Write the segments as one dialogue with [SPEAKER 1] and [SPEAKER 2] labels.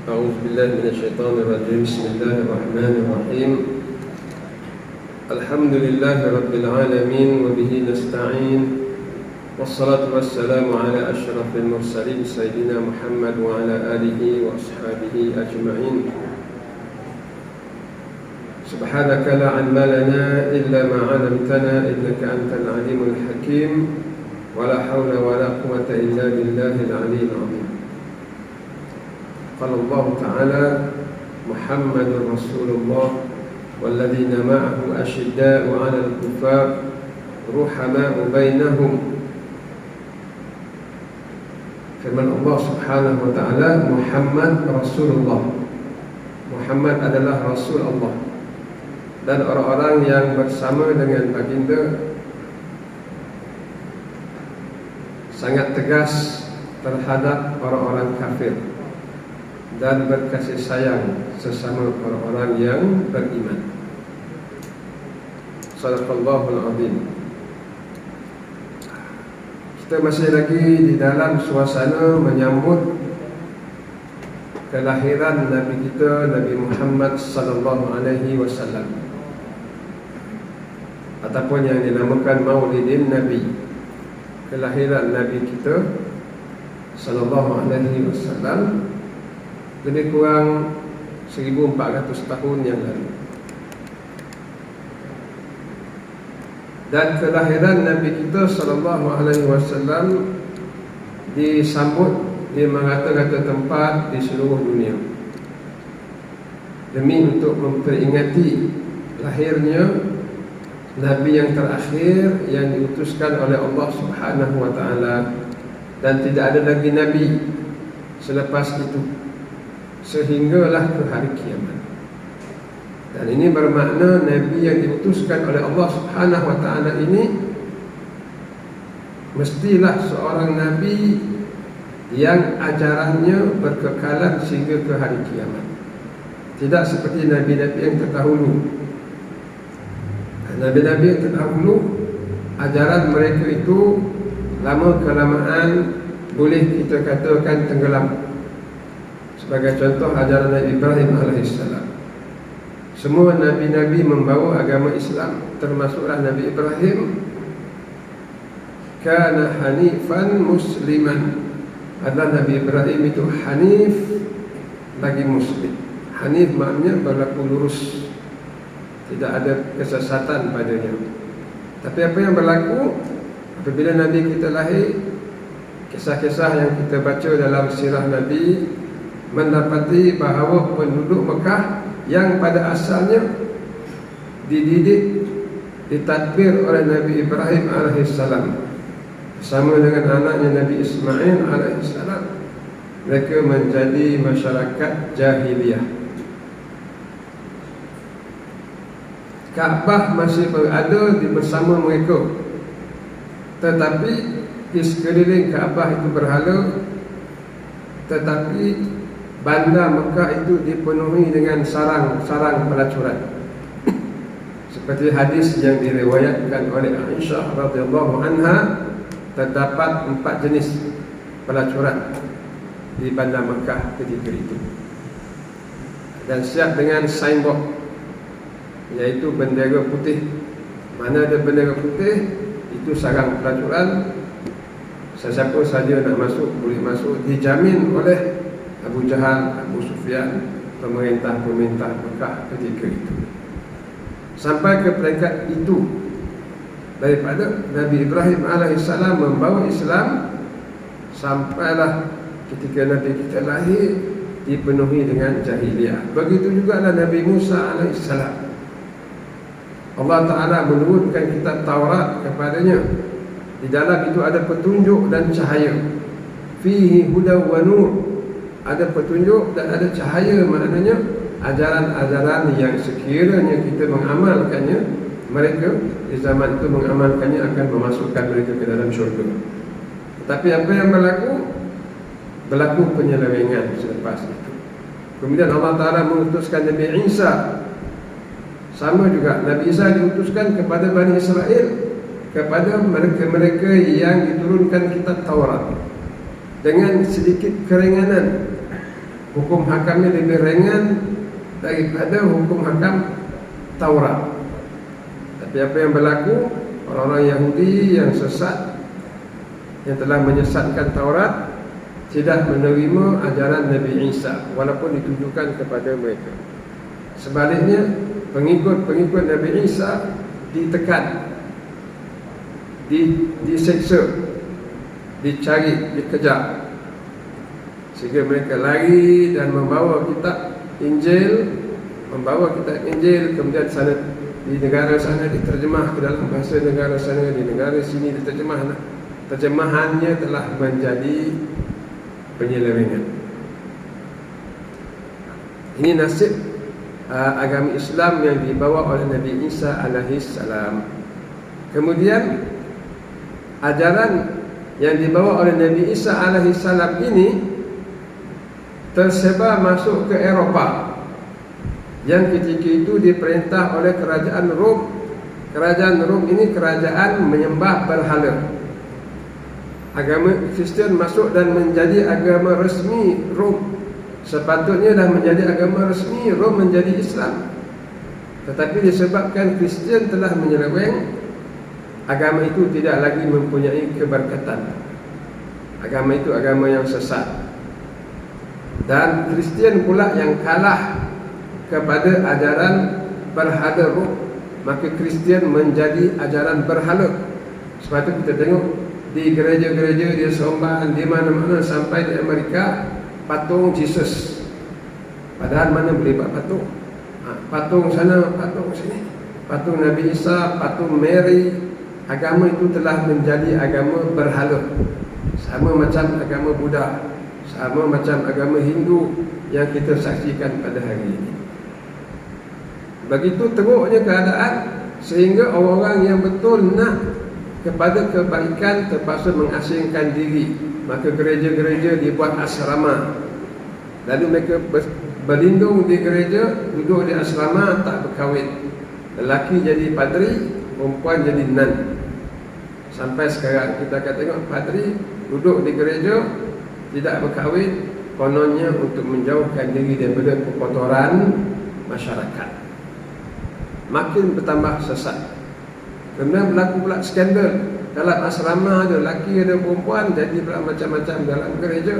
[SPEAKER 1] أعوذ بالله من الشيطان الرجيم. بسم الله الرحمن الرحيم. الحمد لله رب العالمين وبه نستعين، والصلاة والسلام على أشرف المرسلين سيدنا محمد وعلى آله وأصحابه أجمعين. سبحانك لا علم لنا إلا ما علمتنا إنك أنت العليم الحكيم، ولا حول ولا قوة إلا بالله العلي العظيم. قال الله تعالى: محمد رسول الله والذين معه أشداء على الكفار رحماء بينهم. Firman Allah Subhanahu wa taala, Muhammad Rasulullah. Muhammad adalah Rasul Allah, dan orang-orang yang bersama dengan baginda sangat tegas terhadap orang-orang kafir dan berkasih sayang sesama orang-orang yang beriman. Shadaqallahul azim. Kita masih lagi di dalam suasana menyambut kelahiran Nabi kita, Nabi Muhammad sallallahu alaihi wasallam, ataupun yang dinamakan Maulidin Nabi, kelahiran Nabi kita sallallahu alaihi wasallam, lebih kurang 1400 tahun yang lalu. Dan kelahiran Nabi kita sallallahu alaihi wasallam disambut di merata-rata tempat di seluruh dunia, demi untuk memperingati lahirnya Nabi yang terakhir yang diutuskan oleh Allah Subhanahu wa taala, dan tidak ada lagi Nabi selepas itu sehinggalah ke hari kiamat. Dan ini bermakna Nabi yang diutuskan oleh Allah Subhanahu wa taala ini mestilah seorang Nabi yang ajarannya berkekalan sehingga ke hari kiamat. Tidak seperti Nabi-Nabi yang terdahulu. Nabi-Nabi yang terdahulu, ajaran mereka itu lama-kelamaan boleh kita katakan tenggelam. Sebagai contoh, ajaran Nabi Ibrahim alaihissalam. Semua Nabi-Nabi membawa agama Islam, termasuklah Nabi Ibrahim. Kana hanifan musliman. Adalah Nabi Ibrahim itu hanif lagi muslim. Hanif maknanya berlaku lurus, tidak ada kesesatan padanya. Tapi apa yang berlaku apabila Nabi kita lahir, kisah-kisah yang kita baca dalam sirah Nabi mendapati bahawa penduduk Mekah yang pada asalnya dididik, ditadbir oleh Nabi Ibrahim alaihissalam bersama dengan anaknya Nabi Ismail alaihissalam, mereka menjadi masyarakat jahiliyah. Kaabah masih berada di bersama mereka, tetapi di sekeliling Kaabah itu berhala, tetapi bandar Mekah itu dipenuhi dengan sarang-sarang pelacuran. Seperti hadis yang diriwayatkan oleh Aisyah radhiyallahu anha, terdapat 4 jenis pelacuran di bandar Mekah ketika itu, dan siap dengan signboard, iaitu bendera putih. Mana ada bendera putih, itu sarang pelacuran. Sesiapa saja nak masuk boleh masuk, dijamin oleh Abu Jahal, Abu Sufyan, pemerintah-pemerintah Mekah ketika itu. Sampai ke peringkat itu, daripada Nabi Ibrahim alaihissalam membawa Islam, sampailah ketika Nabi kita lahir dipenuhi dengan jahiliyah. Begitu juga Nabi Musa alaihissalam. Allah Ta'ala menurunkan kitab Taurat kepadanya. Di dalam itu ada petunjuk dan cahaya. Fihi huda wa nur. Ada petunjuk dan ada cahaya, maknanya ajaran-ajaran yang sekiranya kita mengamalkannya, mereka di zaman itu mengamalkannya akan memasukkan mereka ke dalam syurga. Tetapi apa yang berlaku penyelewengan selepas itu. Kemudian Allah Ta'ala mengutuskan Nabi Isa. Sama juga Nabi Isa diutuskan kepada Bani Israel, kepada mereka-mereka yang diturunkan kitab Taurat, dengan sedikit keringanan hukum hakamnya lebih ringan daripada hukum hakam Taurat. Tapi apa yang berlaku, orang-orang Yahudi yang sesat, yang telah menyesatkan Taurat, tidak menerima ajaran Nabi Isa walaupun ditujukan kepada mereka. Sebaliknya, pengikut-pengikut Nabi Isa ditekan, diseksa, dicari, dikejar, sehingga mereka lari dan membawa kitab Injil, kemudian sana di negara sana diterjemah ke dalam bahasa negara sana, di negara sini diterjemah. Terjemahannya telah menjadi penyelewengan. Ini nasib agama Islam yang dibawa oleh Nabi Isa alaihi salam. Kemudian ajaran yang dibawa oleh Nabi Isa alaihi salam ini tersebar masuk ke Eropah, yang ketika itu diperintah oleh kerajaan Rom. Kerajaan Rom ini kerajaan menyembah berhala. Agama Kristian masuk dan menjadi agama resmi Rom. Sepatutnya dah menjadi agama resmi Rom, menjadi Islam. Tetapi disebabkan Kristian telah menyeleweng, agama itu tidak lagi mempunyai keberkatan. Agama itu agama yang sesat. Dan Kristian pula yang kalah kepada ajaran berhala Rom, maka Kristian menjadi ajaran berhala. Sebab itu kita tengok di gereja-gereja, di Somban, di mana-mana, sampai di Amerika, patung Jesus. Padahal mana boleh buat patung? Patung sana, patung sini, patung Nabi Isa, patung Mary. Agama itu telah menjadi agama berhala, sama macam agama Buddha, sama macam agama Hindu yang kita saksikan pada hari ini. Begitu teruknya keadaan, sehingga orang-orang yang betul nak kepada kebaikan terpaksa mengasingkan diri. Maka gereja-gereja dibuat asrama, lalu mereka berlindung di gereja, duduk di asrama, tak berkahwin. Lelaki jadi padri, perempuan jadi nun. Sampai sekarang kita akan tengok padri duduk di gereja, tidak berkahwin, kononnya untuk menjauhkan diri daripada perkotoran masyarakat. Makin bertambah sesat. Kemudian berlaku pula skandal dalam asrama, ada lelaki ada perempuan, jadi pula macam-macam dalam gereja.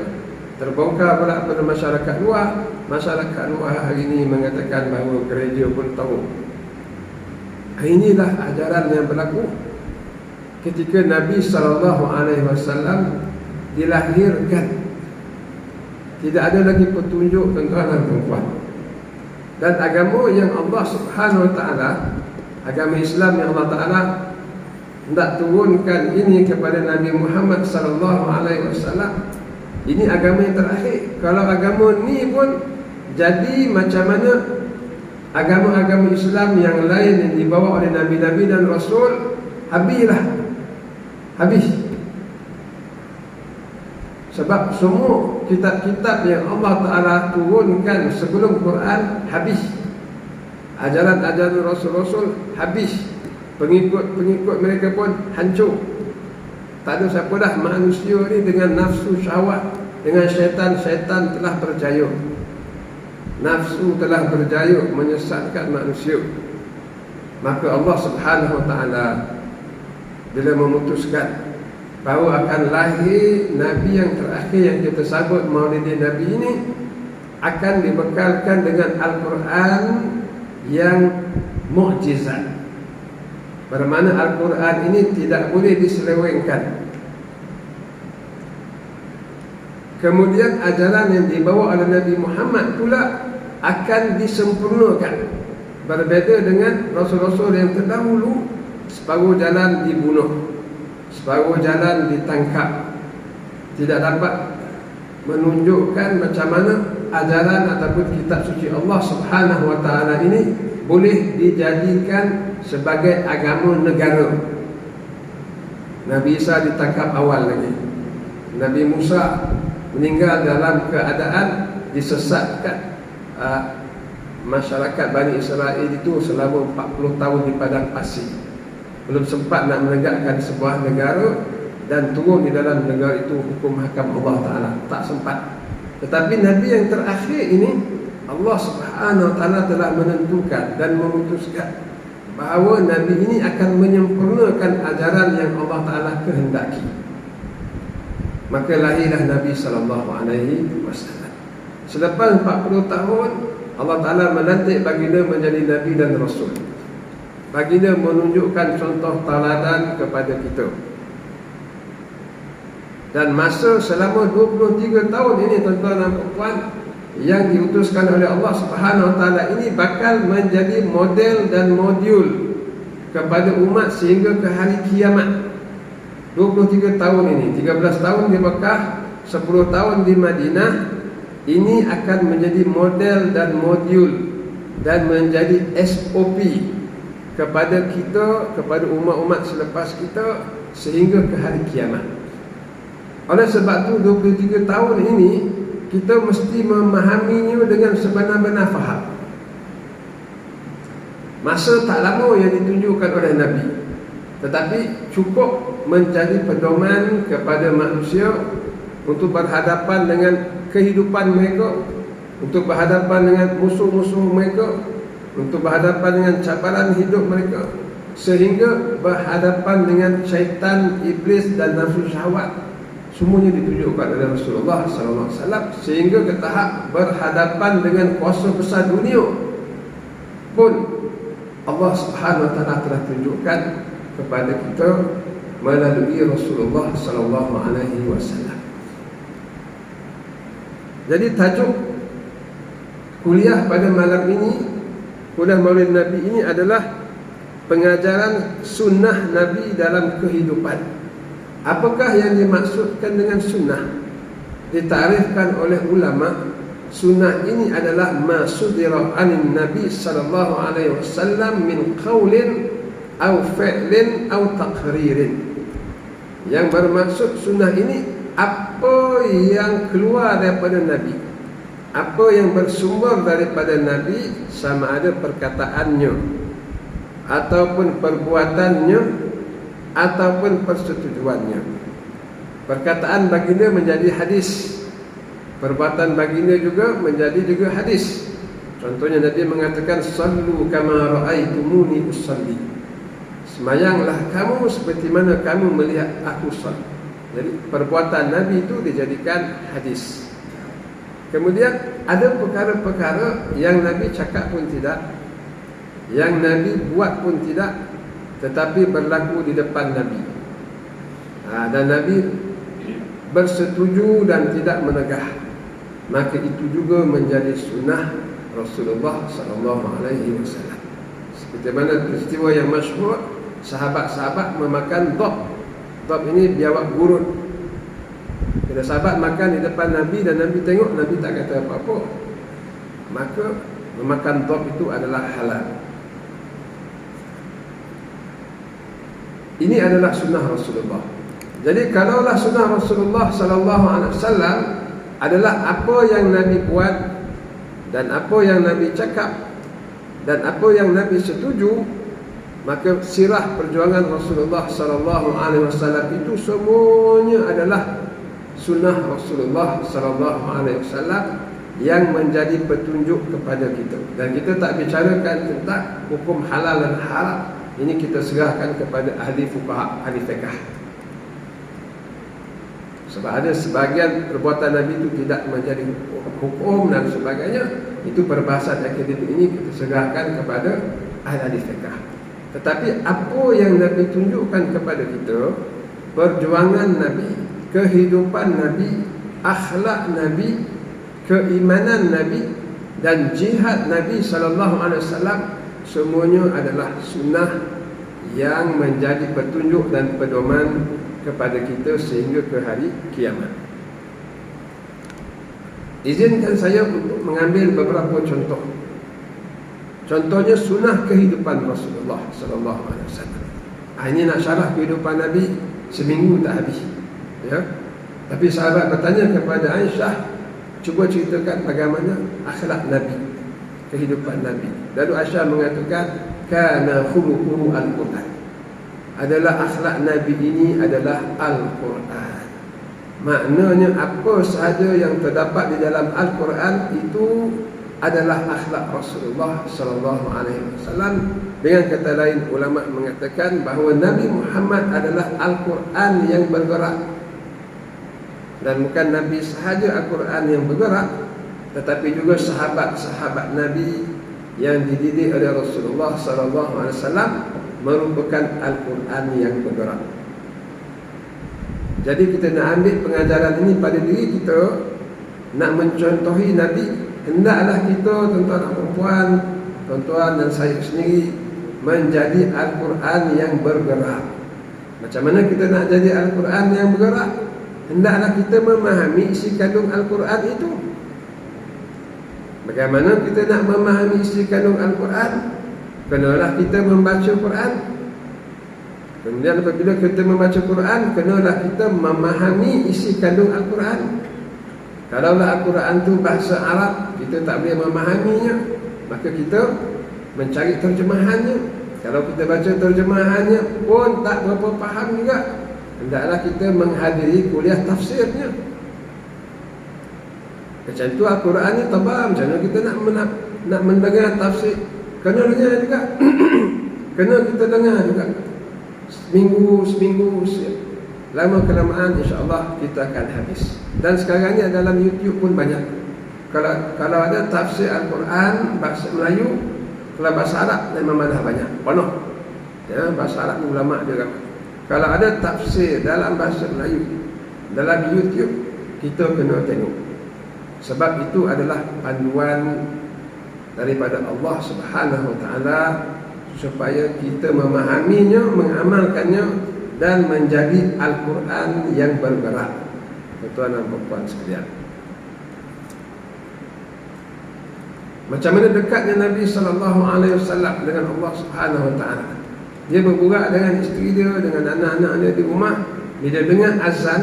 [SPEAKER 1] Terbongkar pula pada masyarakat luar. Masyarakat luar hari ini mengatakan bahawa gereja pun tahu. Inilah ajaran yang berlaku ketika Nabi SAW dilahirkan. Tidak ada lagi petunjuk tuan-tuan dan puan-puan. Dan agama yang Allah Subhanahu Wa Taala, agama Islam yang Allah Taala hendak turunkan ini kepada Nabi Muhammad SAW, ini agama yang terakhir. Kalau agama ni pun jadi macam mana agama-agama Islam yang lain yang dibawa oleh Nabi-Nabi dan Rasul, habis. Sebab semua kitab-kitab yang Allah Ta'ala turunkan sebelum Quran habis. Ajaran-ajaran Rasul-Rasul habis. Pengikut-pengikut mereka pun hancur. Tak ada siapa dah. Manusia ni dengan nafsu syahwat, dengan syaitan telah berjaya. Nafsu telah berjaya menyesatkan manusia. Maka Allah Subhanahu Wa Ta'ala bila memutuskan bahawa akan lahir Nabi yang terakhir yang kita sambut Maulidin Nabi ini, akan dibekalkan dengan Al-Quran yang mukjizat. Bermakna Al-Quran ini tidak boleh diselewengkan. Kemudian ajaran yang dibawa oleh Nabi Muhammad pula akan disempurnakan. Berbeza dengan Rasul-Rasul yang terdahulu, separuh jalan dibunuh, separuh jalan ditangkap, tidak dapat menunjukkan macam mana ajaran ataupun kitab suci Allah Subhanahu Wa Taala ini boleh dijadikan sebagai agama negara. Nabi Isa ditangkap awal lagi. Nabi Musa meninggal dalam keadaan disesatkan. Masyarakat Bani Israel itu selama 40 tahun di padang pasir, belum sempat nak menegakkan sebuah negara dan turun di dalam negara itu hukum hakam Allah Ta'ala. Tak sempat. Tetapi Nabi yang terakhir ini, Allah Subhanahu Wa Taala telah menentukan dan memutuskan bahawa Nabi ini akan menyempurnakan ajaran yang Allah Taala kehendaki. Maka lahirlah Nabi sallallahu alaihi wasallam. Selepas 40 tahun, Allah Taala melantik baginda menjadi Nabi dan Rasul. Baginda menunjukkan contoh teladan kepada kita. Dan masa selama 23 tahun ini, tuan-tuan dan puan, yang diutuskan oleh Allah Subhanahu Wa Taala ini bakal menjadi model dan modul kepada umat sehingga ke hari kiamat. 23 tahun ini, 13 tahun di Mekah, 10 tahun di Madinah, ini akan menjadi model dan modul dan menjadi SOP kepada kita, kepada umat-umat selepas kita sehingga ke hari kiamat. Oleh sebab tu 23 tahun ini kita mesti memahaminya dengan sebenar-benar faham. Masa tak lama yang ditunjukkan oleh Nabi, tetapi cukup menjadi pedoman kepada manusia untuk berhadapan dengan kehidupan mereka, untuk berhadapan dengan musuh-musuh mereka, untuk berhadapan dengan cabaran hidup mereka, sehingga berhadapan dengan syaitan, iblis dan nafsu syahwat. Semuanya ditunjukkan oleh Rasulullah SAW sehingga ke tahap berhadapan dengan kuasa besar dunia pun Allah Subhanahu Wa Taala telah tunjukkan kepada kita melalui Rasulullah SAW. Jadi tajuk kuliah pada malam ini, kuliah Maulid Nabi ini adalah pengajaran sunnah Nabi dalam kehidupan. Apakah yang dimaksudkan dengan sunnah? Ditarifkan oleh ulama, sunnah ini adalah ma sudira anin Nabi sallallahu alaihi wasallam min qaulin aw fi'lin aw taqririn. Yang bermaksud sunnah ini apa yang keluar daripada Nabi, apa yang bersumber daripada Nabi, sama ada perkataannya ataupun perbuatannya ataupun persetujuannya. Perkataan baginda menjadi hadis, perbuatan baginda juga menjadi hadis. Contohnya Nabi mengatakan sallu kama ra'aitumuni usalli. Semayanglah kamu seperti mana kamu melihat aku salat. Jadi perbuatan Nabi itu dijadikan hadis. Kemudian ada perkara-perkara yang Nabi cakap pun tidak, yang Nabi buat pun tidak, tetapi berlaku di depan Nabi. Dan Nabi bersetuju dan tidak menegah. Maka itu juga menjadi sunnah Rasulullah SAW. Seperti mana peristiwa yang masyhur, sahabat-sahabat memakan dhab. Dhab ini biawak gurun. Bila sahabat makan di depan Nabi dan Nabi tengok, Nabi tak kata apa-apa, maka memakan dhab itu adalah halal. Ini adalah sunnah Rasulullah. Jadi kalaulah sunnah Rasulullah sallallahu alaihi wasallam adalah apa yang Nabi buat dan apa yang Nabi cakap dan apa yang Nabi setuju, maka sirah perjuangan Rasulullah sallallahu alaihi wasallam itu semuanya adalah sunnah Rasulullah sallallahu alaihi wasallam yang menjadi petunjuk kepada kita. Dan kita tak bicarakan tentang hukum halal dan haram. Ini kita serahkan kepada ahli fuqaha, ahli fiqh. Sebab ada sebahagian perbuatan Nabi itu tidak menjadi hukum dan sebagainya. Itu perbahasan akademik ini kita serahkan kepada ahli fiqh. Tetapi apa yang Nabi tunjukkan kepada kita, perjuangan Nabi, kehidupan Nabi, akhlak Nabi, keimanan Nabi dan jihad Nabi SAW, semuanya adalah sunnah yang menjadi petunjuk dan pedoman kepada kita sehingga ke hari kiamat. Izinkan saya untuk mengambil beberapa contoh. Contohnya sunnah kehidupan Rasulullah SAW. Ini nak syarah kehidupan Nabi seminggu tak habis, ya. Tapi sahabat bertanya kepada Aisyah, cuba ceritakan bagaimana akhlak Nabi, kehidupan Nabi. Lalu Aisyah mengatakan kana khuluquhu al-Quran. Adalah akhlak Nabi ini adalah Al-Quran. Maknanya apa sahaja yang terdapat di dalam Al-Quran itu adalah akhlak Rasulullah sallallahu alaihi wasallam. Dengan kata lain, ulama mengatakan bahawa Nabi Muhammad adalah Al-Quran yang bergerak. Dan bukan Nabi sahaja Al-Quran yang bergerak, tetapi juga sahabat-sahabat Nabi yang dididik oleh Rasulullah sallallahu alaihi wasallam merupakan Al-Quran yang bergerak. Jadi kita nak ambil pengajaran ini pada diri kita, nak mencontohi Nabi. Hendaklah kita, tuan-tuan dan puan, tuan-tuan dan saya sendiri, menjadi Al-Quran yang bergerak. Macam mana kita nak jadi Al-Quran yang bergerak? Hendaklah kita memahami isi kandung Al-Quran itu. Bagaimana kita nak memahami isi kandung Al-Quran? Kenalah kita membaca Quran. Kemudian apabila kita membaca Quran, kenalah kita memahami isi kandung Al-Quran. Kalaulah Al-Quran itu bahasa Arab, kita tak boleh memahaminya, maka kita mencari terjemahannya. Kalau kita baca terjemahannya pun tak berapa faham juga, hendaklah kita menghadiri kuliah tafsirnya. Macam tu Al-Quran ni tebal, macam mana kita nak mendengar tafsir? Kena dengar juga. Kena kita dengar juga. Seminggu lama kelamaan insya-Allah kita akan habis. Dan sekarang ni dalam YouTube pun banyak. Kalau ada tafsir Al-Quran bahasa Melayu, kalau bahasa Arab memang dah banyak, penuh. Ya, bahasa Arab ni ulama dia ramai. Kalau ada tafsir dalam bahasa Melayu dalam YouTube, kita kena tengok. Sebab itu adalah panduan daripada Allah Subhanahu Wa Taala supaya kita memahaminya, mengamalkannya dan menjadi Al-Quran yang bergerak. Tuan-tuan dan puan sekalian, macam mana dekatnya Nabi sallallahu alaihi wasallam dengan Allah Subhanahu Wa Taala. Dia berbual dengan isteri dia, dengan anak-anak dia di rumah. Bila dengar azan,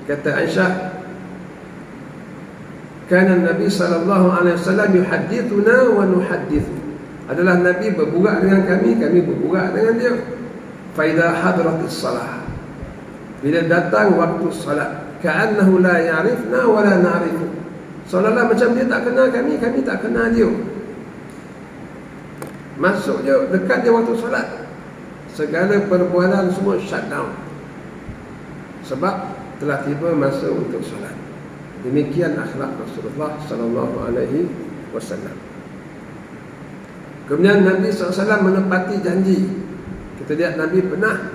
[SPEAKER 1] kata Aisyah, kana Nabi sallallahu alaihi wasallam yuhaddithuna wa nuhaddithu. Adalah Nabi berbual dengan kami berbual dengan dia. Fa idza hadratis salah, bila datang waktu salat, ka'annahu la ya'rifna wa la na'rifu. Seolah-olah macam dia tak kenal kami tak kenal dia. Masuk je, dekat dia waktu salat, segala perbualan semua shut down. Sebab telah tiba masa untuk salat. Demikian akhlak Rasulullah sallallahu alaihi wasallam. Kemudian Nabi SAW menepati janji. Kita lihat Nabi pernah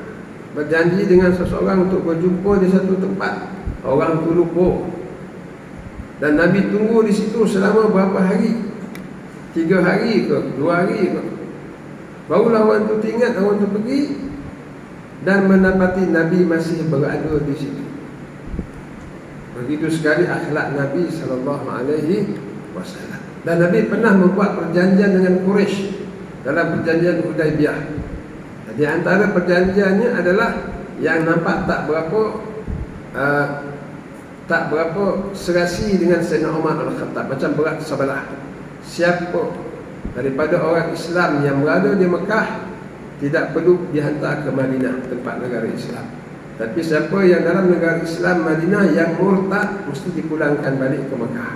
[SPEAKER 1] berjanji dengan seseorang untuk berjumpa di satu tempat. Orang tu lupa, dan Nabi tunggu di situ selama berapa hari? 3 hari ke 2 hari ke? Barulah orang tu ingat, orang tu pergi dan mendapati Nabi masih berada di situ. Begitu sekali akhlak Nabi sallallahu alaihi wasallam. Dan Nabi pernah membuat perjanjian dengan Quraisy dalam perjanjian Hudaibiyah. Di antara perjanjiannya adalah yang nampak tak berapa serasi dengan Sayyidina Umar Al-Khattab, macam berat sebelah. Siapa daripada orang Islam yang berada di Mekah tidak perlu dihantar ke Madinah, tempat negara Islam. Tapi siapa yang dalam negara Islam Madinah yang murtad mesti dipulangkan balik ke Mekah.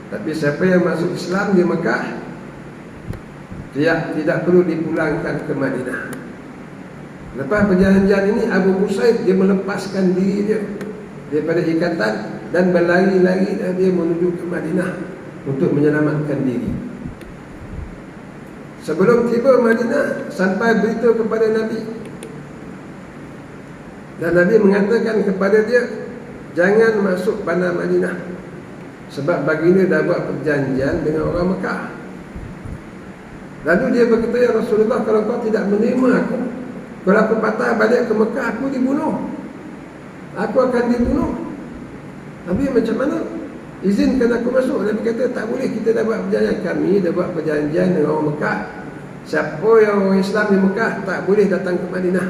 [SPEAKER 1] Tapi siapa yang masuk Islam di Mekah dia tidak perlu dipulangkan ke Madinah. Lepas perjanjian ini, Abu Musaib dia melepaskan diri dia daripada ikatan dan berlari-lari dia menuju ke Madinah untuk menyelamatkan diri. Sebelum tiba Madinah, sampai berita kepada Nabi, dan Nabi mengatakan kepada dia, jangan masuk bandar Madinah, sebab baginda dah buat perjanjian dengan orang Mekah. Lalu dia berkata, ya Rasulullah, kalau kau tidak menerima aku, kalau aku patah balik ke Mekah, aku dibunuh. Aku akan dibunuh. Nabi, macam mana? Izinkan aku masuk. Nabi kata, tak boleh, kita dah buat perjanjian. Kami dah buat perjanjian dengan orang Mekah. Siapa yang orang Islam di Mekah tak boleh datang ke Madinah.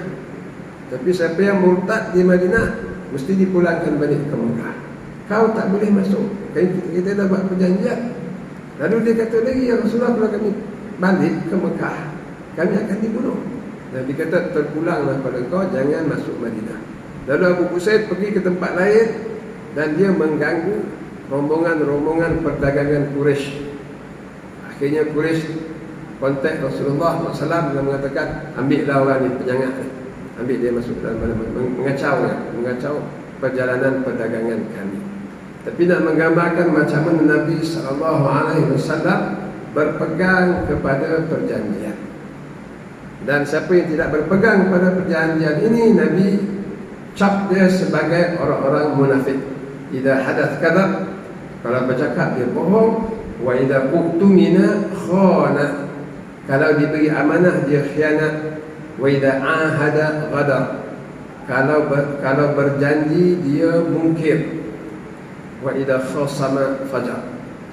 [SPEAKER 1] Tapi siapa yang murtad di Madinah mesti dipulangkan balik ke Mekah. Kau tak boleh masuk. Kita dah buat perjanjian. Lalu dia kata lagi, ya Rasulullah, kalau kami balik ke Mekah, kami akan dibunuh. Nabi kata, terpulanglah pada kau, jangan masuk Madinah. Lalu Abu Usaid pergi ke tempat lain dan dia mengganggu rombongan-rombongan perdagangan Quraisy. Akhirnya Quraisy kontak Rasulullah SAW dan mengatakan, ambillah orang ni, penyangat ni, ambil dia masuk dalam mengacau perjalanan perdagangan kami. Tapi nak menggambarkan macam mana Nabi SAW berpegang kepada perjanjian. Dan siapa yang tidak berpegang pada perjanjian ini, Nabi cap dia sebagai orang-orang munafik. Idza hadath kadzab, kalau bercakap dia bohong. Wa idza uqtumina khana, kalau diberi amanah dia khianat. Wa idza ahada ghadar, kalau berjanji dia mungkir. Wa idza khasama fajar,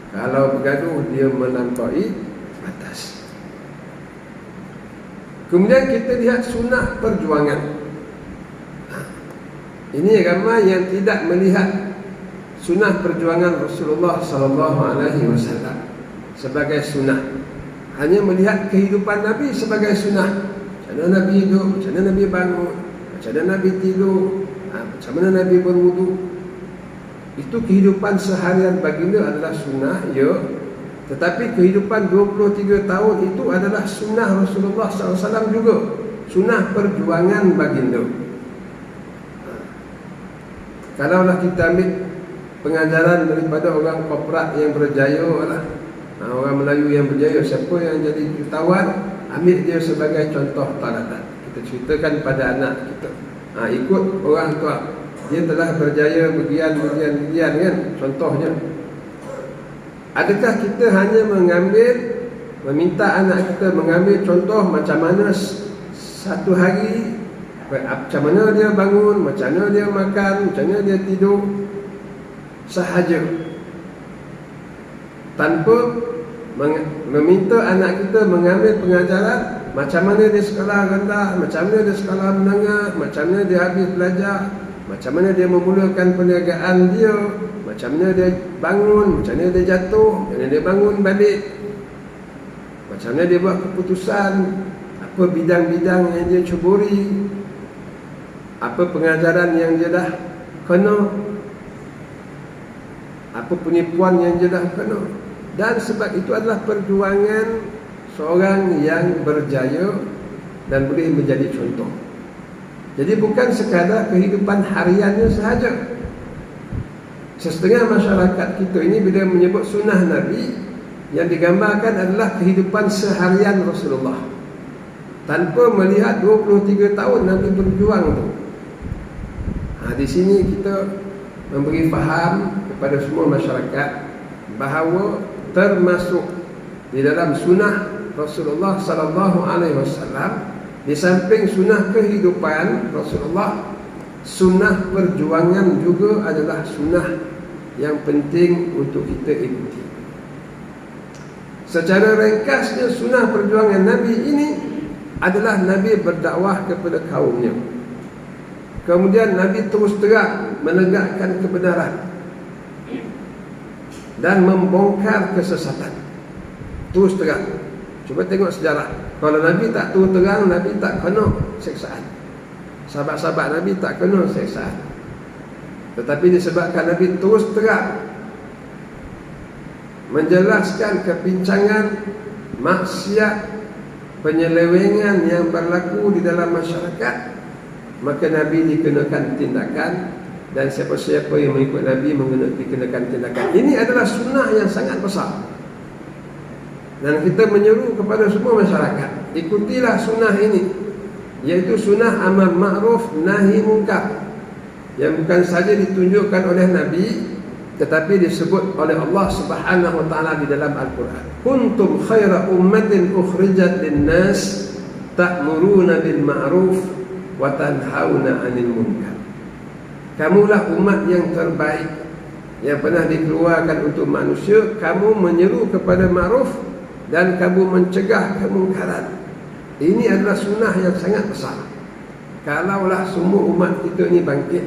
[SPEAKER 1] kalau bergaduh dia melampaui batas. Kemudian kita lihat sunnah perjuangan. Ini ramai yang tidak melihat sunnah perjuangan Rasulullah SAW sebagai sunnah. Hanya melihat kehidupan Nabi sebagai sunnah. Macam mana Nabi hidup, macam mana Nabi bangun, macam mana Nabi tidur, macam mana Nabi berwudu. Itu kehidupan seharian baginda adalah sunnah, ya. Tetapi kehidupan 23 tahun itu adalah sunnah Rasulullah SAW juga. Sunnah perjuangan baginda. Kalaulah kita ambil pengajaran daripada orang koprat yang berjaya lah, orang Melayu yang berjaya, siapa yang jadi jutawan, ambil dia sebagai contoh teladan. Kita ceritakan pada anak kita, ikut orang tua, dia telah berjaya bagian kan, contohnya. Adakah kita hanya meminta anak kita mengambil contoh macam mana satu hari, macam mana dia bangun, macam mana dia makan, macam mana dia tidur sahaja, tanpa meminta anak kita mengambil pengajaran macam mana dia sekolah rendah, macam mana dia sekolah menengah, macam mana dia habis belajar, macam mana dia memulakan perniagaan dia, macam mana dia bangun, macam mana dia jatuh, macam mana dia bangun balik, macam mana dia buat keputusan, apa bidang-bidang yang dia cuburi, apa pengajaran yang dia dah kena, apa penipuan yang dia dah kena. Dan sebab itu adalah perjuangan seorang yang berjaya dan boleh menjadi contoh. Jadi bukan sekadar kehidupan hariannya sahaja. Setengah masyarakat kita ini bila menyebut sunnah Nabi, yang digambarkan adalah kehidupan seharian Rasulullah, tanpa melihat 23 tahun Nabi berjuang tu. Di sini kita memberi faham kepada semua masyarakat bahawa termasuk di dalam sunnah Rasulullah SAW, di samping sunnah kehidupan Rasulullah, sunnah perjuangan juga adalah sunnah yang penting untuk kita ikuti. Secara ringkasnya, sunnah perjuangan Nabi ini adalah Nabi berdakwah kepada kaumnya. Kemudian Nabi terus terang menegakkan kebenaran dan membongkar kesesatan. Terus terang. Cuba tengok sejarah. Kalau Nabi tak terus terang, Nabi tak kena seksaan. Sahabat-sahabat Nabi tak kena seksaan. Tetapi disebabkan Nabi terus terang menjelaskan kepincangan, maksiat, penyelewengan yang berlaku di dalam masyarakat, maka Nabi dikenakan tindakan. Dan siapa-siapa yang mengikut Nabi dikenakan tindakan. Ini adalah sunnah yang sangat besar. Dan kita menyeru kepada semua masyarakat, ikutilah sunnah ini, iaitu sunnah amar ma'ruf nahi munkar, yang bukan saja ditunjukkan oleh Nabi, tetapi disebut oleh Allah Subhanahu wa taala di dalam Al-Quran. Kuntum khaira ummatin ukhrijat lin-nas ta'muruna bil ma'ruf wa tanhauna 'anil munkar. Kamulah umat yang terbaik yang pernah dikeluarkan untuk manusia. Kamu menyeru kepada ma'ruf dan kamu mencegah kemungkaran. Ini adalah sunnah yang sangat besar. Kalaulah semua umat kita ini bangkit,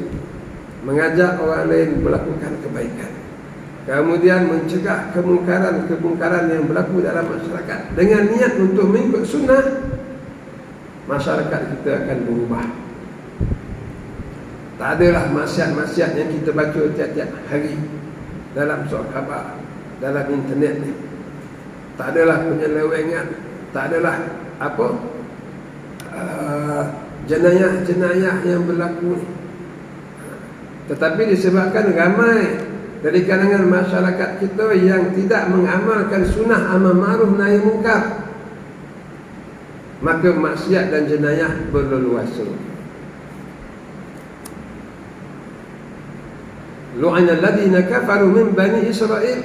[SPEAKER 1] mengajak orang lain melakukan kebaikan, kemudian mencegah kemungkaran yang berlaku dalam masyarakat dengan niat untuk mengikut sunnah, masyarakat kita akan berubah. Tak adalah maksiat-maksiat yang kita baca tiap-tiap hari dalam surat khabar, dalam internet ni. Tak adalah penyelewengan, tak adalah apa jenayah-jenayah yang berlaku ni. Tetapi disebabkan ramai dari kalangan masyarakat kita yang tidak mengamalkan sunnah amar ma'ruf nahi munkar, maka maksiat dan jenayah berleluasa. Lu'ana alladhina kafaru min bani Israel,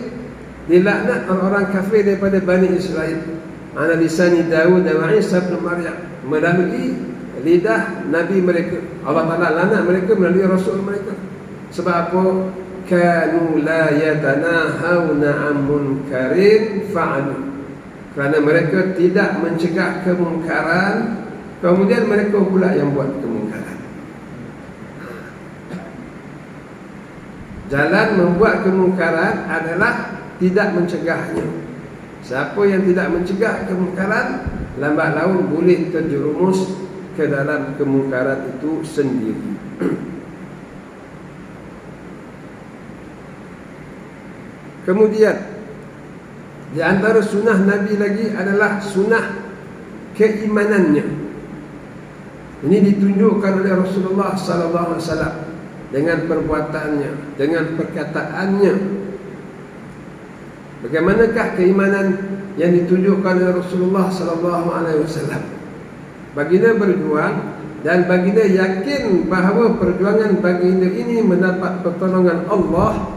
[SPEAKER 1] dilaknat orang-orang kafir daripada Bani Israel, ala lisani Daud dan Isa bin Maryam, melalui lidah Nabi mereka. Allah Ta'ala laknat mereka melalui Rasul mereka. Sebab apa? Kanu la yatanahawna an munkarin fa'alu, kerana mereka tidak mencegah kemungkaran, kemudian mereka pula yang buat kemungkaran. Jalan membuat kemungkaran adalah tidak mencegahnya. Siapa yang tidak mencegah kemungkaran, lambat laun boleh terjerumus ke dalam kemungkaran itu sendiri. Kemudian di antara sunnah Nabi lagi adalah sunnah keimanannya. Ini ditunjukkan oleh Rasulullah sallallahu alaihi wasallam dengan perbuatannya, dengan perkataannya. Bagaimanakah keimanan yang ditunjukkan oleh Rasulullah sallallahu alaihi wasallam? Baginda berjuang dan baginda yakin bahawa perjuangan baginda ini mendapat pertolongan Allah,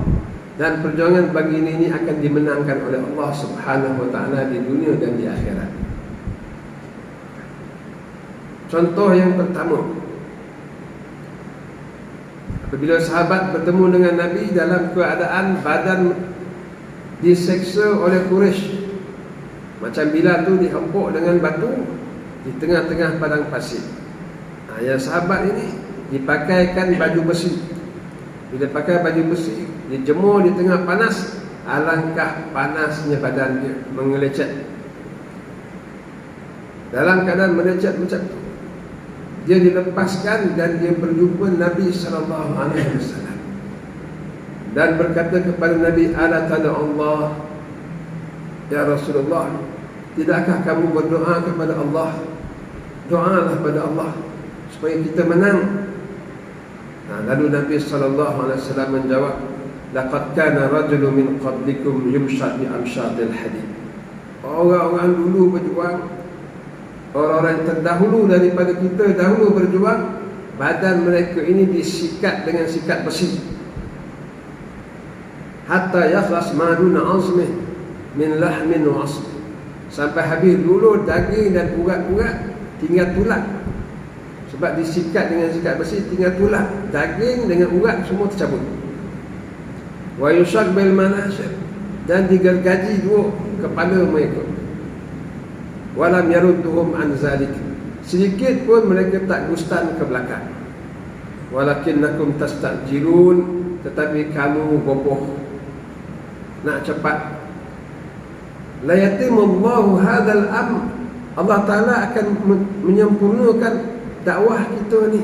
[SPEAKER 1] dan perjuangan baginda ini akan dimenangkan oleh Allah Subhanahu wa taala di dunia dan di akhirat. Contoh yang pertama, apabila sahabat bertemu dengan Nabi dalam keadaan badan diseksa oleh Quraisy, macam Bilal tu dihempuk dengan batu di tengah-tengah padang pasir. Yang sahabat ini dipakaikan baju besi. Bila pakai baju besi, dijemur di tengah panas, alangkah panasnya badan dia, mengelecet. Dalam keadaan melecet macam tu, dia dilepaskan dan dia berjumpa Nabi sallallahu alaihi wasallam dan berkata kepada Nabi, ala tad'a Allah, ya Rasulullah, tidakkah kamu berdoa kepada Allah? Doalah pada Allah supaya kita menang. Lalu Nabi sallallahu alaihi wasallam menjawab, laqad kana rajulun min qablikum yumshad bi amshadil hadid. Orang-orang dulu berjuang, orang-orang yang terdahulu daripada kita dahulu berjuang, badan mereka ini disikat dengan sikat besi, hatta yakhlas ma duna azmih min lahmin wa asm, sampai habis dulu daging dan urat-urat, tinggal tulang. Sebab disikat dengan sikat besi, tinggal tulang, daging dengan urat semua tercabut. Wa yushaq bil manashir, dan digergaji dua kepala mereka. Walam yarudduhum an zalik, sedikit pun mereka tak gustan ke belakang. Walakinnakum tastajilun, tetapi kamu boboh, nak cepat. La yatimullahu hadzal amr, Allah Ta'ala akan menyempurnakan dakwah kita ni,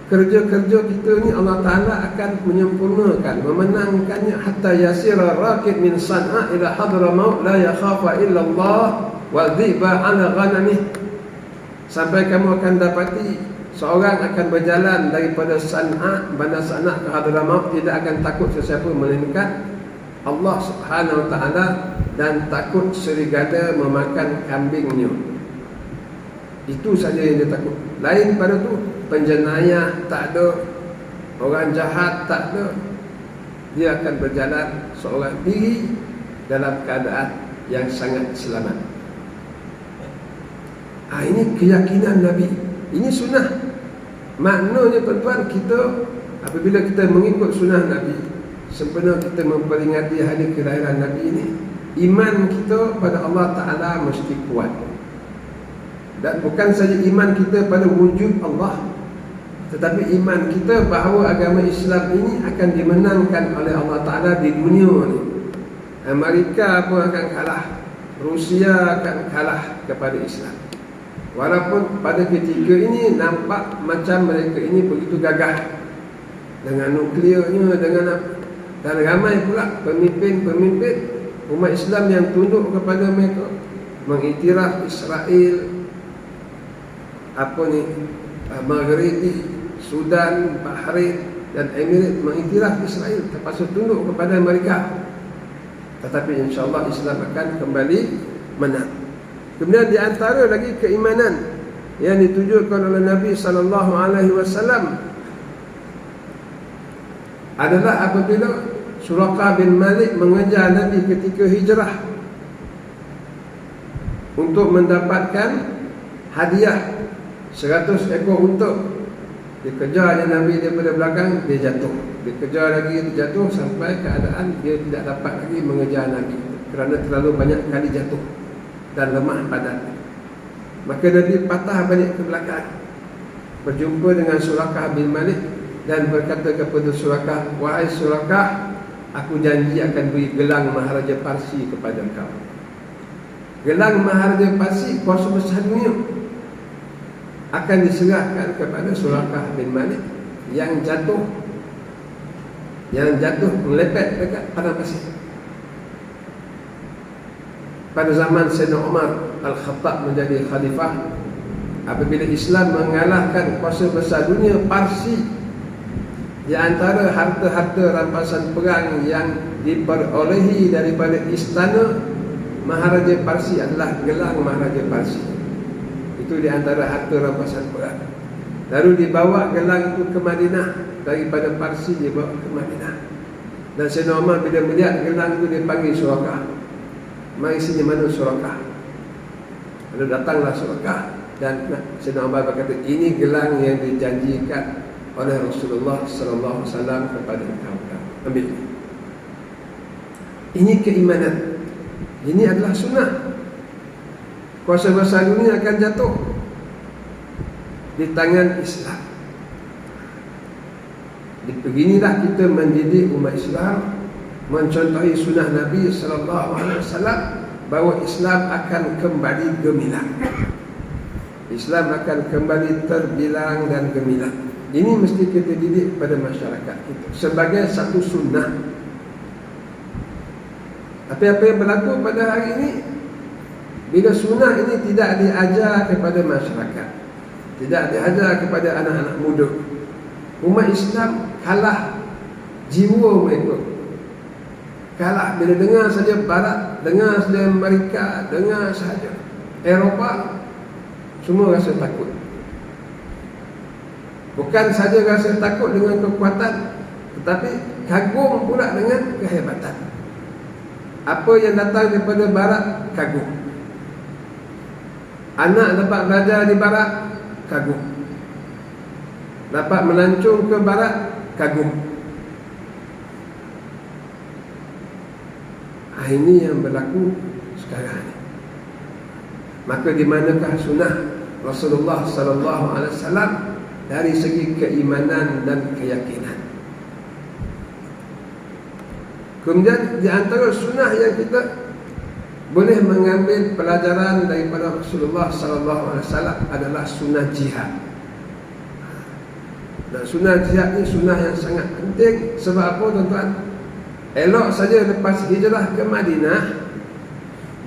[SPEAKER 1] kerja-kerja kita ni Allah Ta'ala akan menyempurnakan, memenangkannya. Hatta yasira rakib min San'a ila Hadramaut la yakhafa illa Allah wa dhiba ala ghanamih, sampai kamu akan dapati seorang akan berjalan daripada San'a, bandar San'a ke Hadramaut, tidak akan takut sesiapa melainkan Allah Subhanahu wa ta'ala, dan takut serigala memakan kambingnya. Itu saja yang dia takut. Lain pada tu, penjenayah tak ada, orang jahat tak ada. Dia akan berjalan seorang diri dalam keadaan yang sangat selamat. Ini keyakinan Nabi, ini sunnah. Maknanya tuan-tuan, kita apabila kita mengikut sunnah Nabi, sebenarnya kita memperingati hari kelahiran Nabi ini, iman kita pada Allah Ta'ala mesti kuat. Dan bukan saja iman kita pada wujud Allah, tetapi iman kita bahawa agama Islam ini akan dimenangkan oleh Allah Ta'ala di dunia ni. Amerika pun akan kalah, Rusia akan kalah kepada Islam. Walaupun pada ketika ini nampak macam mereka ini begitu gagah dengan nukliernya, dengan apa. Dan ramai pula pemimpin-pemimpin umat Islam yang tunduk kepada mereka, mengiktiraf Israel, Maghribi, Sudan, Bahrain dan Emirat mengiktiraf Israel, terpaksa tunduk kepada mereka. Tetapi insya-Allah Islam akan kembali menang. Kemudian di antara lagi keimanan yang ditujukan oleh Nabi sallallahu alaihi wasallam adalah apabila Suraqah bin Malik mengejar Nabi ketika hijrah untuk mendapatkan hadiah 100 ekor unta. Dikejar Nabi daripada belakang, dia jatuh. Dikejar lagi, dia jatuh sampai keadaan dia tidak dapat lagi mengejar Nabi kerana terlalu banyak kali jatuh dan lemah badan. Maka Nabi patah balik ke belakang, berjumpa dengan Suraqah bin Malik dan berkata kepada Suraqah, "Wahai Suraqah, aku janji akan beri gelang Maharaja Parsi kepada engkau." Gelang Maharaja Parsi, kuasa besar dunia, akan diserahkan kepada Suraqah bin Malik yang jatuh melepet dekat padang pasir. Pada zaman Sayyidina Umar Al-Khattab menjadi khalifah, apabila Islam mengalahkan kuasa besar dunia Parsi, di antara harta-harta rampasan perang yang diperolehi daripada istana Maharaja Parsi adalah gelang Maharaja Parsi. Itu di antara harta rampasan perang. Lalu dibawa gelang itu ke Madinah. Daripada Parsi dibawa ke Madinah. Dan Sayyidina Umar bila melihat gelang itu, dia panggil Suraqah. "Mari sini, mana Suraqah?" Lalu datanglah Suraqah dan Sayyidina Umar berkata, "Ini gelang yang dijanjikan oleh Rasulullah sallallahu alaihi wasallam kepada engkau. Ambil." Ini keimanan. Ini adalah sunnah. Kuasa besar dunia akan jatuh di tangan Islam. Beginilah kita mendidik umat Islam, mencontohi sunnah Nabi sallallahu alaihi wasallam, bahawa Islam akan kembali gemilang. Islam akan kembali terbilang dan gemilang. Ini mesti kita didik pada masyarakat kita sebagai satu sunnah. Apa-apa yang berlaku pada hari ini, bila sunnah ini tidak diajar kepada masyarakat, tidak diajar kepada anak-anak muda, umat Islam kalah jiwa mereka. Kalah bila dengar saja Barat, dengar saja Amerika, dengar saja Eropah, semua rasa takut. Bukan saja rasa takut dengan kekuatan, tetapi kagum pula dengan kehebatan. Apa yang datang daripada Barat, kagum. Anak dapat belajar di Barat, kagum. Dapat melancung ke Barat, kagum. Ini yang berlaku sekarang ini. Maka di manakah sunnah Rasulullah sallallahu alaihi wasallam dari segi keimanan dan keyakinan? Kemudian di antara sunnah yang kita boleh mengambil pelajaran daripada Rasulullah sallallahu alaihi wasallam adalah sunnah jihad. Dan sunnah jihad ini sunnah yang sangat penting. Sebab apa, tuan-tuan? Elok saja lepas hijrah ke Madinah,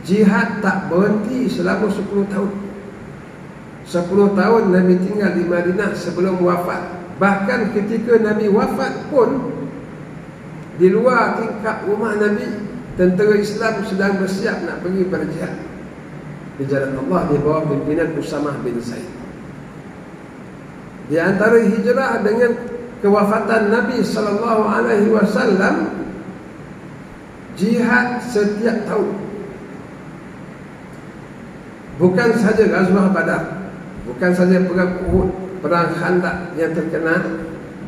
[SPEAKER 1] jihad tak berhenti selama 10 tahun. 10 tahun Nabi tinggal di Madinah sebelum wafat. Bahkan ketika Nabi wafat pun, di luar tingkap rumah Nabi, tentera Islam sedang bersiap nak pergi berjihad di jalan Allah di bawah pimpinan Usamah bin Zaid. Di antara hijrah dengan kewafatan Nabi sallallahu alaihi wasallam, jihad setiap tahun. Bukan saja Ghazwah Badar, bukan saja perang Uhud, perang Khandaq yang terkenal.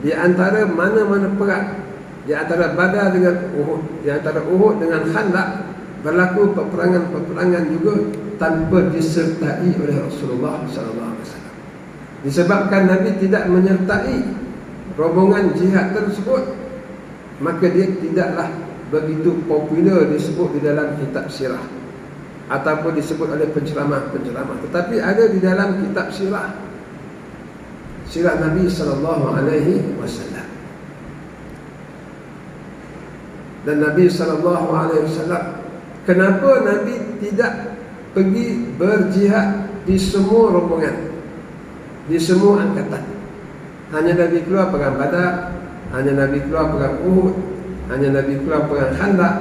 [SPEAKER 1] Di antara mana-mana perang, di antara Badar dengan Uhud, di antara Uhud dengan Khandaq, berlaku peperangan-peperangan juga tanpa disertai oleh Rasulullah SAW. Disebabkan Nabi tidak menyertai rombongan jihad tersebut, maka dia tidaklah begitu popular disebut di dalam kitab sirah. ataupun disebut oleh penceramah-penceramah, tetapi ada di dalam kitab sirah Nabi sallallahu alaihi wasallam. Dan Nabi sallallahu alaihi wasallam, kenapa Nabi tidak pergi berjihad di semua rombongan, di semua angkatan? Hanya Nabi keluar perang Badar, hanya Nabi keluar perang Uhud, hanya Nabi keluar perang Khandaq,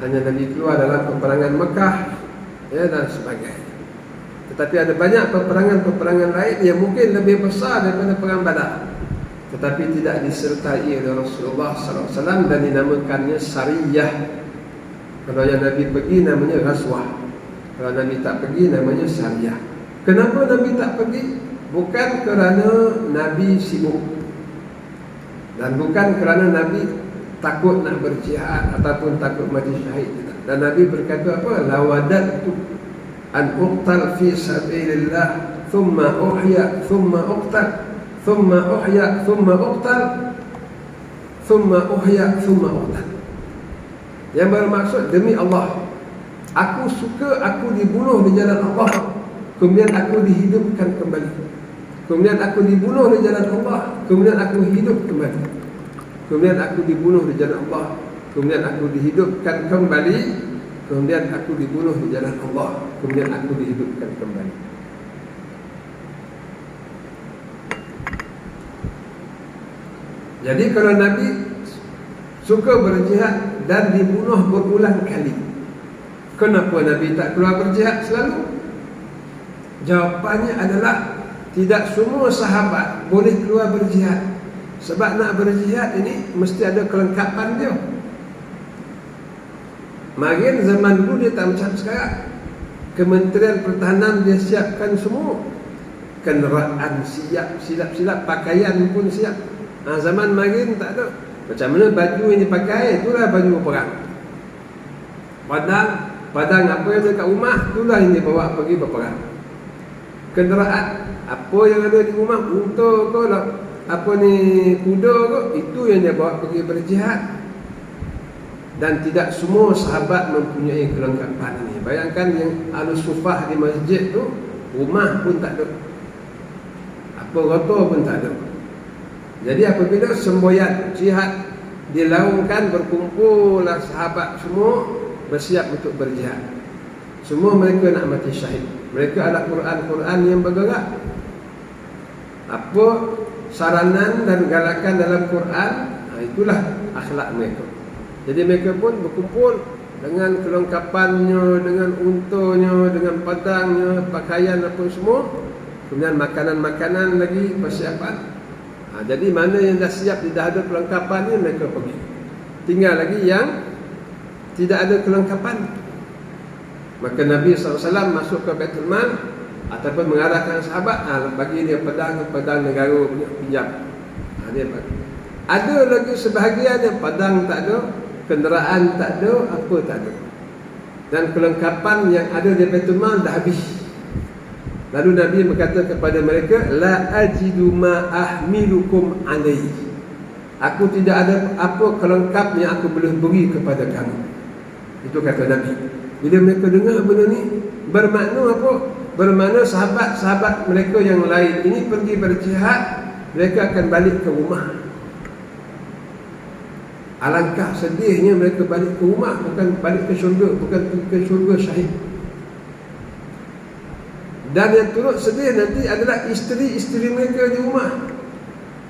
[SPEAKER 1] hanya Nabi keluar dalam peperangan Mekah, ya, dan sebagainya. Tetapi ada banyak peperangan-peperangan lain yang mungkin lebih besar daripada perang Badar, tetapi tidak disertai oleh Rasulullah SAW dan dinamakannya sariyah. Kalau yang Nabi pergi namanya ghazwah, kalau Nabi tak pergi namanya sariyah. Kenapa Nabi tak pergi? Bukan kerana Nabi sibuk, dan bukan kerana Nabi takut nak berjihad ataupun takut mati syahid. Dan Nabi berkata apa? Lawadatu an uqtal fi sabilillah thumma uhya thumma uqtal thumma uhya thumma uqtal thumma uhya thumma uqtal. Yang bermaksud, demi Allah, aku suka aku dibunuh di jalan Allah, kemudian aku dihidupkan kembali, kemudian aku dibunuh di jalan Allah, kemudian aku hidup kembali, kemudian aku dibunuh di jalan Allah, kemudian aku dihidupkan kembali, kemudian aku dibunuh di jalan Allah, kemudian aku dihidupkan kembali. Jadi kalau Nabi suka berjihad dan dibunuh berulang kali, kenapa Nabi tak keluar berjihad selalu? Jawapannya adalah tidak semua sahabat boleh keluar berjihad. Sebab nak berjihad ini mesti ada kelengkapan dia. Makin zaman dulu dia tak macam sekarang. Kementerian Pertahanan dia siapkan semua. Kenderaan siap, silap-silap, pakaian pun siap. Zaman makin tak ada. Macam mana baju yang dipakai, itulah baju perang. Padang apa yang ada kat rumah, itulah yang dibawa pergi berperang. Kenderaan, apa yang ada di rumah, unta ke, apa ni, kuda ke, itu yang dia bawa pergi berjihad. Dan tidak semua sahabat mempunyai kelengkapan ini. Bayangkan yang al-sufah di masjid tu, rumah pun tak ada, apa rata pun tak ada. Jadi apabila semboyan jihad dilaungkan, berkumpullah sahabat semua bersiap untuk berjihad. Semua mereka nak mati syahid. Mereka adalah Quran yang bergerak. Apa saranan dan galakan dalam Quran, itulah akhlak mereka. Jadi mereka pun berkumpul dengan kelengkapannya, dengan untanya, dengan padangnya, pakaian apa semua. Kemudian makanan-makanan lagi, persiapan. Jadi mana yang dah siap, dah ada kelengkapannya, mereka pergi. Tinggal lagi yang tidak ada kelengkapan. Maka Nabi SAW masuk ke Baitul Mal ataupun mengarahkan sahabat, bagi dia pedang negara punya, pinjam. Dia bagi. Ada lagi sebahagian yang pedang tak ada, kenderaan tak ada, apa tak ada, dan kelengkapan yang ada di Baitul Mal dah habis. Lalu Nabi berkata kepada mereka, la ajidu ma ahmilukum alaihi. Aku tidak ada apa kelengkap yang aku boleh beri kepada kamu. Itu kata Nabi. Bila mereka dengar benda ni, bermakna apa? Bermakna sahabat-sahabat mereka yang lain ini pergi berjihad, mereka akan balik ke rumah. Alangkah sedihnya mereka balik ke rumah, bukan balik ke syurga, bukan ke syurga syahid. Dan yang turut sedih nanti adalah isteri-isteri mereka di rumah.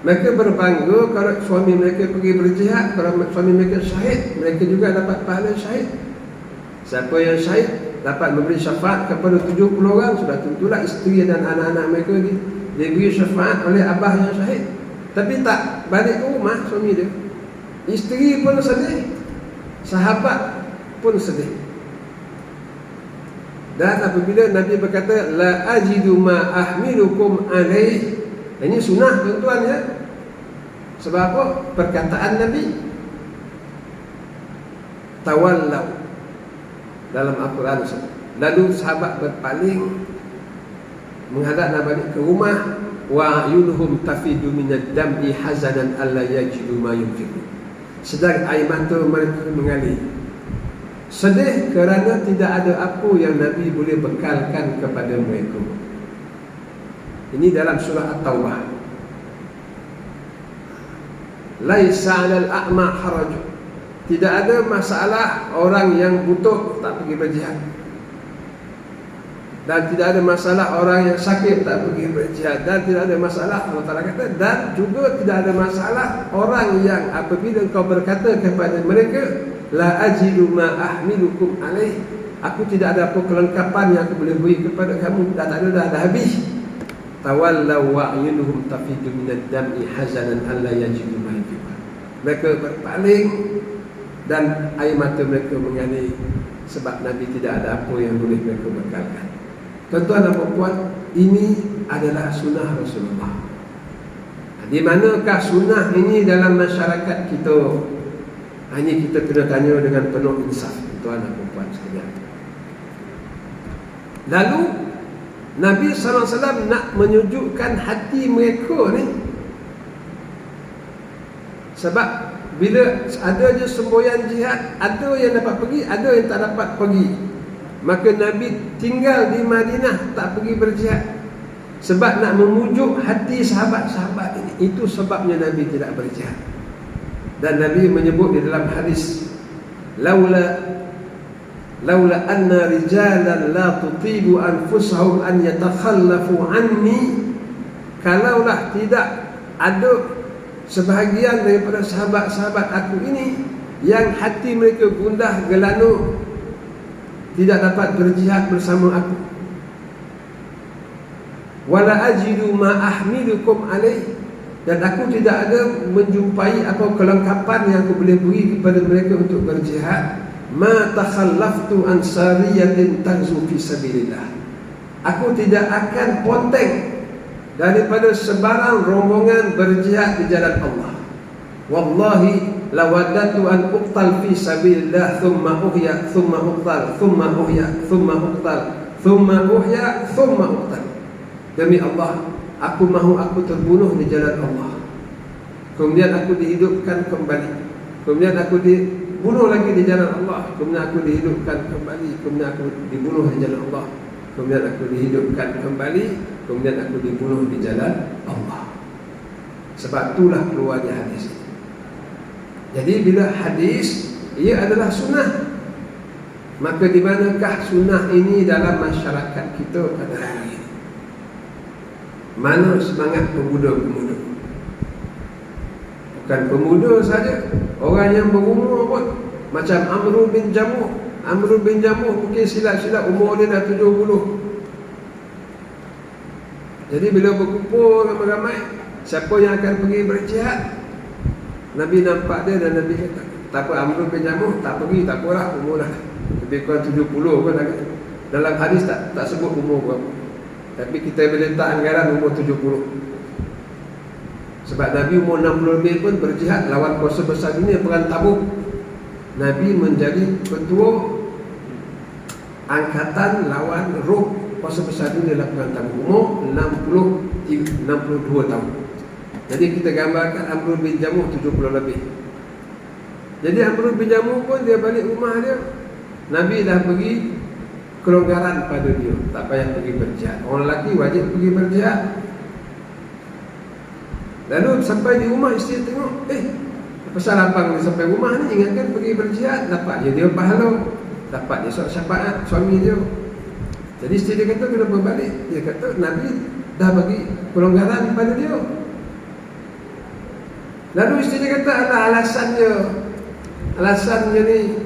[SPEAKER 1] Mereka berbangga kalau suami mereka pergi berjihad, kalau suami mereka syahid, mereka juga dapat pahala syahid. Siapa yang syahid dapat memberi syafaat kepada 70 orang, sudah tentulah isteri dan anak-anak mereka diberi syafaat oleh abah yang syahid. Tapi tak balik ke rumah suami dia. Isteri pun sedih, sahabat pun sedih. Dan apabila Nabi berkata la ajidu ma ahmilukum alaih, ini sunnah tuan-tuan ya. Sebab apa? Perkataan Nabi. Tawallau dalam Al-Quran. Lalu sahabat berpaling menghadap nak balik ke rumah. Wa ayunuhum tafidu minad dam'i hazanan alla yajidu ma yunfiqun. Sedang air mata mereka mengalir, Sedih kerana tidak ada apa yang Nabi boleh bekalkan kepada mereka. Ini dalam surah At-Taubah. Laisa 'alal a'ma haraj. Tidak ada masalah orang yang buta tak pergi berjihad. Dan tidak ada masalah orang yang sakit tak pergi berjihad. Dan tidak ada masalah, Allah Ta'ala kata, dan juga tidak ada masalah orang yang apabila kau berkata kepada mereka, la ajidu ma ahmilukum alaih, aku tidak ada apa kelengkapan yang aku boleh beri kepada kamu, dah tak ada, dah habis. Tawallaw wa'yunuhum tafidu minad dam'i hazanan alla yajidu ma yunfiqun. Mereka berpaling dan air mata mereka mengalir sebab Nabi tidak ada apa yang boleh mereka bekalkan. Tuan-tuan dan puan, ini adalah sunnah Rasulullah. Di manakah sunnah ini dalam masyarakat kita? Hanya kita kena tanya dengan penuh insaf, tuan dan puan sekalian. Lalu Nabi SAW nak menyujukkan hati mereka ni. Sebab bila ada je semboyan jihad, ada yang dapat pergi, ada yang tak dapat pergi. Maka Nabi tinggal di Madinah, tak pergi berjihad. Sebab nak memujuk hati sahabat-sahabat ini. Itu sebabnya Nabi tidak berjihad. Dan Nabi menyebut di dalam hadis, laula anna rijalan la tutibu anfusahum an yatakhallafu anni, kalaulah tidak ada sebahagian daripada sahabat-sahabat aku ini yang hati mereka gundah gelana, tidak dapat berjihad bersama aku, wala ajidu ma ahmilukum alaih, dan aku tidak ada menjumpai apa kelengkapan yang aku boleh beri kepada mereka untuk berjihad, ma takhallaftu an sariyatin taghzu fi sabilillah, aku tidak akan ponteng daripada sebarang rombongan berjihad di jalan Allah. Wallahi lawadatu an uqtal fi sabilillah thumma uhya thumma uqtal thumma uhya thumma uqtal thumma uhya thumma uqtal. Demi Allah, aku mahu aku terbunuh di jalan Allah, kemudian aku dihidupkan kembali, kemudian aku dibunuh lagi di jalan Allah, kemudian aku dihidupkan kembali, kemudian aku dibunuh di jalan Allah, kemudian aku dihidupkan kembali, kemudian aku dibunuh di jalan Allah. Sebab itulah keluarnya hadis. Jadi bila hadis ia adalah sunnah, maka di manakah sunnah ini dalam masyarakat kita pada hari ini? Mana semangat pemuda-pemuda? Bukan pemuda saja, orang yang berumur pun, macam Amr bin Jamuh. Amr bin Jamuh mungkin silap-silap umur dia dah 70. Jadi bila berkumpul ramai-ramai, siapa yang akan pergi berjihad? Nabi nampak dia dan Nabi kata, tak apa, Amr bin Jamuh tak pergi, tak apalah, umur dah lebih kurang 70 pun dah. Dalam hadis tak sebut umur berapa, tapi kita boleh letak anggaran umur 70. Sebab Nabi umur 60 lebih pun berjihad lawan kuasa besar dunia, perang Tabuk. Nabi menjadi ketua angkatan lawan Rom, kuasa besar dunia dalam perang Tabuk, umur 62 tahun. Jadi kita gambarkan Amr bin Jamuh 70 lebih. Jadi Amr bin Jamuh pun dia balik rumah dia, Nabi dah bagi kelonggaran pada dia, tak payah pergi berjihad. Orang lelaki wajib pergi berjihad. Lalu sampai di rumah, isteri tengok, pasal abang ni sampai rumah ni ingatkan pergi berjihad, dapat dia pahala, dapat dia syafaat suami dia. Jadi isteri dia kata, kenapa balik? Dia kata Nabi dah bagi kelonggaran pada dia. Lalu isteri dia kata, alasannya ni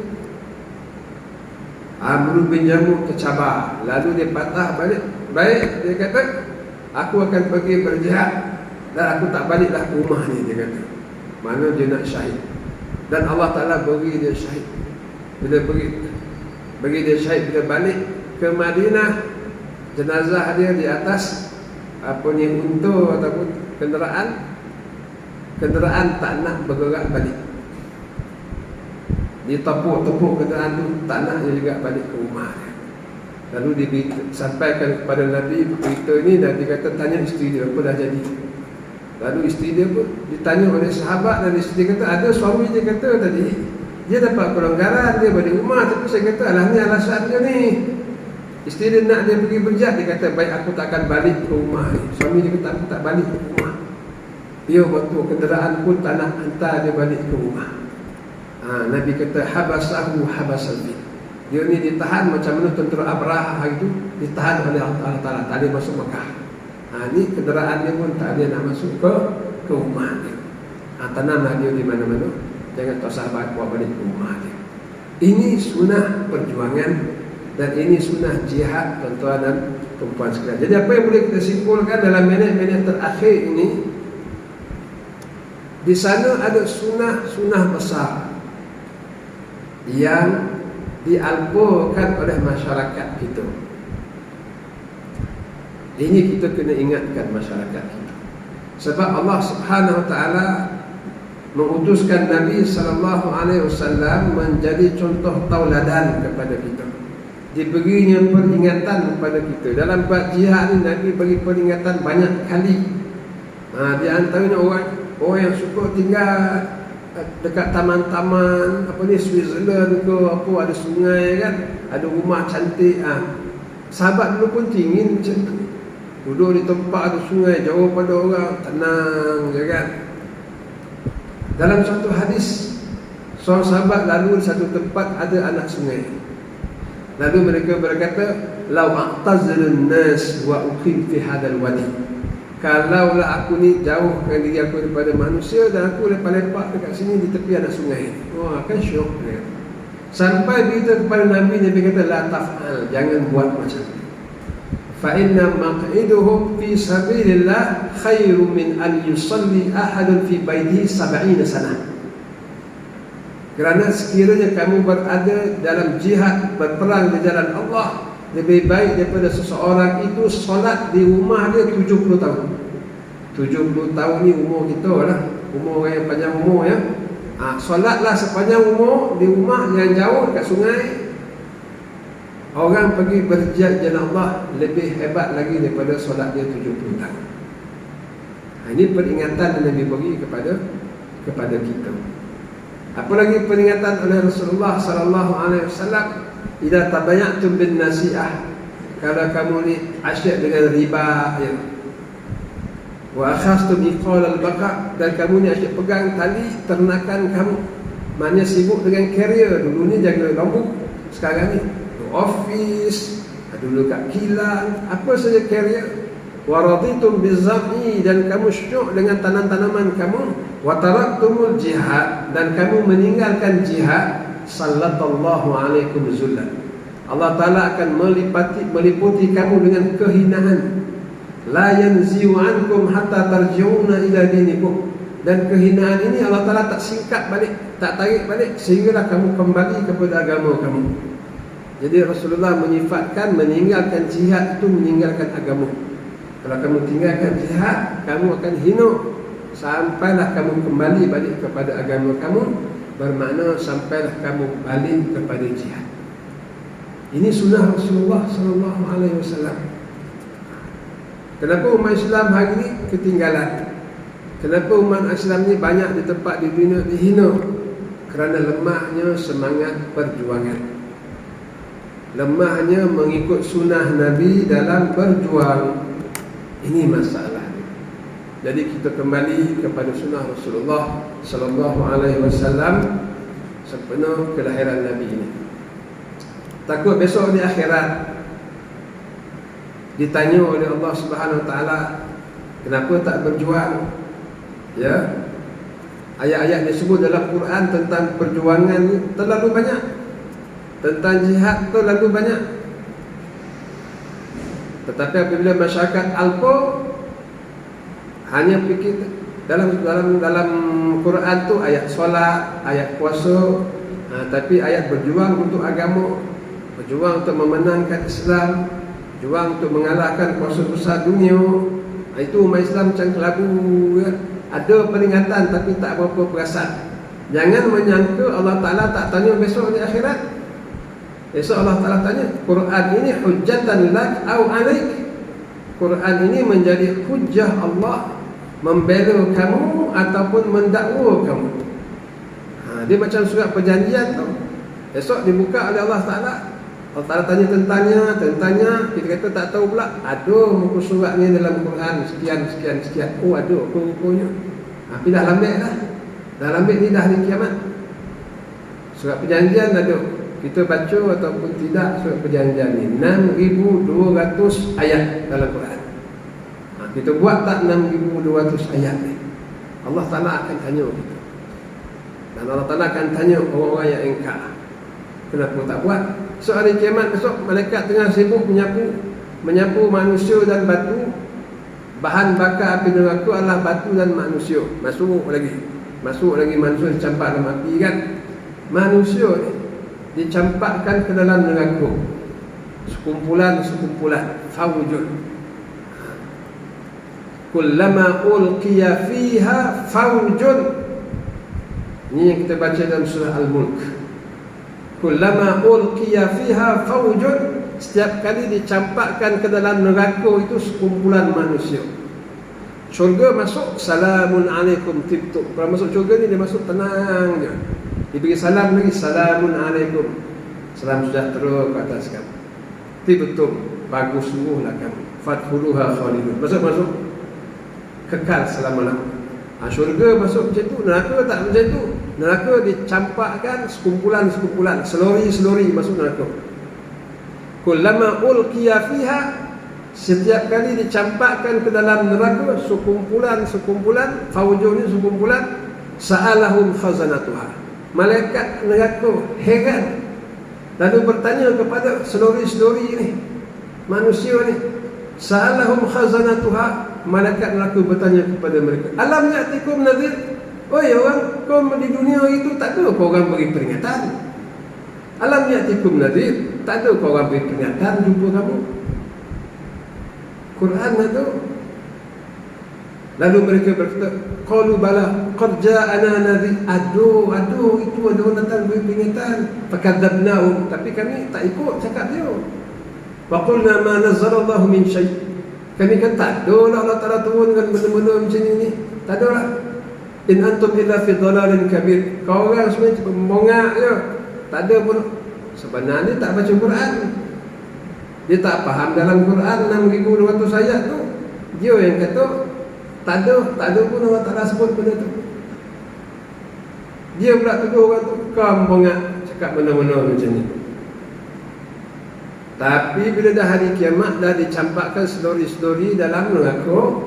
[SPEAKER 1] Amr bin Jamuh tercabar. Lalu dia patah balik. Baik, dia kata, aku akan pergi berjihad dan aku tak baliklah ke rumah ni, dia kata. Mana dia nak syahid. Dan Allah Ta'ala beri dia syahid. Bila bagi dia syahid, bila balik ke Madinah, jenazah dia di atas unta ataupun kenderaan tak nak bergerak balik. Dia tepuk kenderaan tu, tak nak dia juga balik ke rumah dia. Lalu dia sampaikan kepada Nabi berita ini, dan dia kata, tanya isteri dia apa dah jadi. Lalu isteri dia pun ditanya oleh sahabat, dan isteri dia kata, ada suami dia kata tadi Dia dapat kelonggaran, dia balik rumah. Tapi saya kata, alah ni alasan dia ni. Isteri dia nak dia pergi berjat, dia kata, baik aku tak akan balik ke rumah ni. Suami dia kata, aku tak balik ke rumah. Dia waktu kenderaan pun tak nak hantar dia balik ke rumah. Nabi kata, habasahu habasal bin. Dia ni ditahan macam mana tentera Abraha hari itu ditahan oleh Allah Ta'ala. Tak boleh masuk Mekah. Ni kenderaan dia pun tak ada nak masuk ke rumah dia. Tanamlah dia di mana-mana. Jangan tak sahabat buat balik ke rumah dia. Ini sunnah perjuangan dan ini sunnah jihad, tuan-tuan dan perempuan sekalian. Jadi apa yang boleh kita simpulkan dalam minit-minit terakhir ini, di sana ada sunnah besar yang dialburkan oleh masyarakat kita. Ini kita kena ingatkan masyarakat kita. Sebab Allah Subhanahu Wa Taala mengutuskan Nabi SAW menjadi contoh tauladan kepada kita. Diberinya peringatan kepada kita. Dalam bab jihad ni Nabi bagi peringatan banyak kali. Di antaranya orang yang suka tinggal dekat taman-taman Switzerland ke apa, ada sungai kan, ada rumah cantik. Sahabat dulu pun ingin macam tu, duduk di tempat ada sungai, jauh pada orang, tenang je kan. Dalam satu hadis, seorang sahabat lalu di satu tempat ada anak sungai. Lalu mereka berkata, "Lau a'tazilun nas wa uqim fi hadzal wadi." Kalaulah aku ni jauhkan diri aku daripada manusia dan aku lepak-lepak dekat sini di tepi anak sungai. Wah, kan syok dia. Sampai berita kepada Nabi, Nabi kata, "La taf'al, jangan buat macam ni. Fa inna maq'iduhu fi sabilillah khairum min an yusalli ahadun fi baitihi 70 sanah." Kerana sekiranya kamu berada dalam jihad, berperang di jalan Allah, lebih baik daripada seseorang itu solat di rumah dia 70 tahun. 70 tahun ni umur kita lah, umur orang yang panjang umur ya. Solatlah sepanjang umur di rumah yang jauh dekat sungai. Orang pergi berjihad jalan Allah lebih hebat lagi daripada solat dia 70 tahun. Ini peringatan yang Nabi bagi kepada kita. Apalagi peringatan oleh Rasulullah SAW, "Idza tabayatum bin nasi'ah," kalau kamu ni asyik dengan riba ya. "Wa akhastum iqal al-baqa," dan kamu ni asyik pegang tali ternakan kamu. Maknanya sibuk dengan carrier. Dulu ni jaga rambut, sekarang ni office, dulu kat kilang, apa saja carrier. "Wa raditum bizar'i," dan kamu syuk dengan tanam-tanaman kamu. "Wa taraktumul jihad," dan kamu meninggalkan jihad. "Sallallahu alaikum zullan," Allah Ta'ala akan meliputi kamu dengan kehinaan. "La yanzi'u ankum hatta tarji'una ila dinikum," dan kehinaan ini Allah Ta'ala tak singkat balik, tak tarik balik sehinggalah kamu kembali kepada agama kamu. Jadi Rasulullah menyifatkan meninggalkan jihad itu meninggalkan agama. Kalau kamu tinggalkan jihad, kamu akan hina sampailah kamu kembali balik kepada agama kamu. Bermakna sampailah kamu balik kepada jihad. Ini sunnah Rasulullah SAW. Kenapa umat Islam hari ini ketinggalan? Kenapa umat Islam ni banyak di tempat di dunia dihina? Kerana lemahnya semangat perjuangan, lemahnya mengikut sunnah Nabi dalam berjuang. Ini masalah. Jadi kita kembali kepada sunnah Rasulullah SAW sepenuh kelahiran Nabi ini. Takut besok di akhirat ditanya oleh Allah Subhanahu Wa Taala, kenapa tak berjuang? Ya, ayat-ayat disebut dalam Quran tentang perjuangan ni terlalu banyak, tentang jihad terlalu banyak. Tetapi apabila masyarakat alpa hanya fikir dalam Quran tu ayat solat, ayat puasa, tapi ayat berjuang untuk agama, berjuang untuk memenangkan Islam, berjuang untuk mengalahkan kuasa besar dunia, itu umat Islam macam kelabu ya. Ada peringatan tapi tak berapa perasan. Jangan menyangka Allah Ta'ala tak tanya besok di akhirat. Besok Allah Ta'ala tanya, Quran ini hujjatan lak au alaik. Quran ini menjadi hujjah Allah, membela kamu ataupun mendakwa kamu. Dia macam surat perjanjian tu. Esok dibuka oleh Allah Ta'ala. Allah Ta'ala tentangnya, kita kata tak tahu pula. Aduh, muka surat ni dalam Quran sekian. Oh, aduh, rupanya. Tapi dah lambat lah. Dah lambat ni dah hari kiamat. Surat perjanjian aduh. Kita baca ataupun tidak surat perjanjian ni 6,200 ayat dalam Quran. Kita buat tak 6,200 ayat ni? Allah Ta'ala akan tanya kita. Dan Allah Ta'ala akan tanya orang-orang yang ingkar. Kenapa tak buat? So hari kiamat besok, malaikat tengah sibuk menyapu manusia dan batu. Bahan bakar api neraka adalah batu dan manusia. Masuk lagi manusia dicampak dalam api kan. Manusia ni dicampakkan ke dalam neraka. Sekumpulan faujun. Kullama ulqiya fiha faujun. Ini yang kita baca dalam surah Al-Mulk. Kullama ulqiya fiha faujun. Setiap kali dicampakkan ke dalam neraka itu sekumpulan manusia. Syurga masuk, salamun alaikum tibtum. Kalau masuk syurga ni dia masuk tenang je. Dia beri salam lagi, salamun alaikum, salam sejahtera ke atas kamu. Tibtum, bagus sungguhlah kamu. Fadkhuluha khalidun. Masuk kekal selama-lamanya. Syurga masuk macam tu, neraka tak macam tu. Neraka dicampakkan sekumpulan, selori masuk neraka. Kullama ulqiya fiha, setiap kali dicampakkan ke dalam neraka sekumpulan, faujun ni sekumpulan, sa'alahum khazanatuha. Malaikat neraka heran lalu bertanya kepada selori ni, manusia ni. Sa'alahum khazanatuha, malaikat neraka bertanya kepada mereka, alam ya'tikum nadhir? Oi orang, kau di dunia itu tak ada kau orang beri peringatan? Alam ya'tikum nadhir? Tak ada kau orang beri peringatan jumpa kamu? Quran itu. Lalu mereka berkata, qalu bala qad ja'ana nadhir. Aduh, itu ada orang datang beri peringatan. Fakadzabnahum, tapi kami tak ikut cakap dia. Wa qulna ma nazzalallahu min syai'. Kami kan tak ada lah Allah Ta'ala turunkan benda-benda macam ni. Tak ada lah. In antum illa fi dhalalin kabir. Kau orang semua membongak je. Tak ada pun. Sebenarnya tak baca Quran. Dia tak faham dalam Quran 6,200 ayat tu. Dia yang kata tak ada pun Allah Ta'ala sebut benda tu. Dia pula tuduh orang tu, kau membongak cakap benda-benda macam ni. Tapi bila dah hari kiamat, dah dicampakkan selori dalam neraka,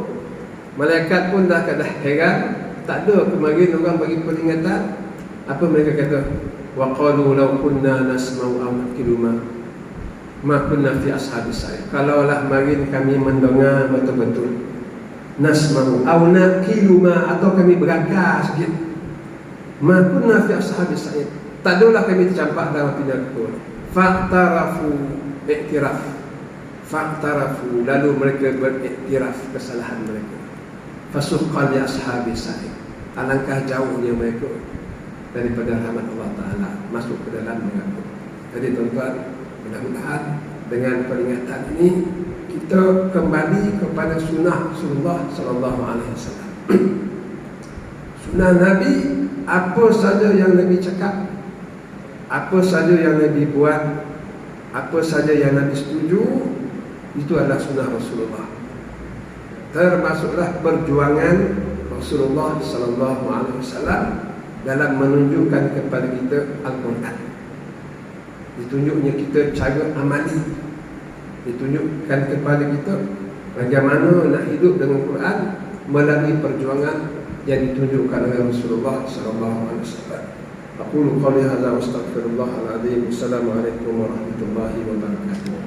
[SPEAKER 1] malaikat pun dah heran. Tak ada kemarin orang bagi peringatan. Apa mereka kata? Wa qalu law kunna nasma'u aw naqilu ma kunna fi ashabis sa'ir. Kalaulah marin kami mendengar betul-betul, nasma'u aw naqilu atau kami berakal sikit, ma kunna fi ashabis sa'ir, tak adalah kami tercampak dalam api neraka. Fa'tarafu, lalu mereka beriktiraf kesalahan mereka. Fasuqqa li ashabis sa'ir, alangkah jauhnya mereka daripada rahmat Allah Ta'ala, masuk ke dalam neraka. Jadi tuan-tuan, mudah-mudahan dengan peringatan ini kita kembali kepada sunnah Rasulullah Sallallahu Alaihi Wasallam. Sunnah Nabi, apa saja yang Nabi cakap, apa saja yang Nabi buat, apa saja yang Nabi setuju, itu adalah sunnah Rasulullah. Termasuklah perjuangan Rasulullah Sallallahu Alaihi Wasallam dalam menunjukkan kepada kita Al-Quran. Ditunjuknya kita cara amali, ditunjukkan kepada kita bagaimana nak hidup dengan Quran melalui perjuangan yang ditunjukkan oleh Rasulullah sallallahu alaihi wasallam. Aqulu qawli hadza wa astaghfirullahal azim. Assalamualaikum warahmatullahi wabarakatuh.